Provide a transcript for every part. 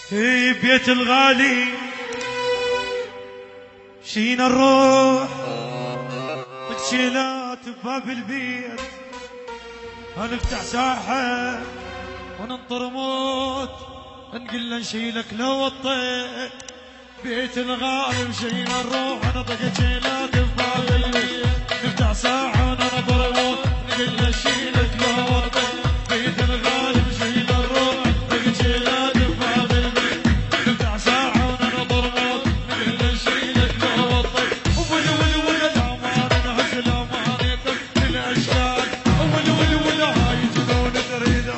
في بيت الغالي شينا نروح تشيلات بباب البيت، هنفتح ساحة وننطر موت، نقول له نشيلك لو الطير. بيت الغالي مشينا نروح نطق تشيلات بباب البيت، نفتح ساحة وننطر موت، نقول له نشيلك لو الطير. بيت الغالي مشينا نروح نطق تشيلات بباب البيت، نفتح ساحة وننطر موت، نقول له نشيلك لو الطير. ول ول ول الامان نهز الامان يطق الاشكال، ول ول ول هاي جنون تريد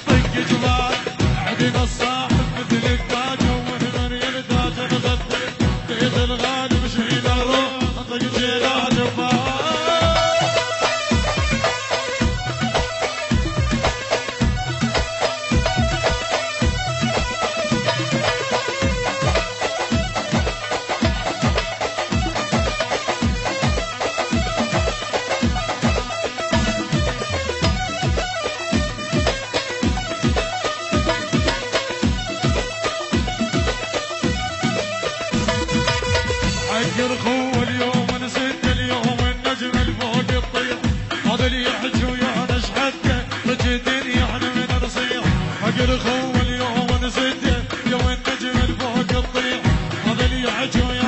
طق جبال. عندنا الصاحب مثل التاج ومن يلتاج نغطي. بيت الغالي مشينا نروح نطق تشيلات بباب. حق الخو اليوم نسد اليوم النجم الفوق يطير، هذا اللي يحكي ويانا شحده رجدين يعني من نصيح. حق الخو اليوم نسد يوم النجم الفوق يطير، هذا اللي يحكي ويانا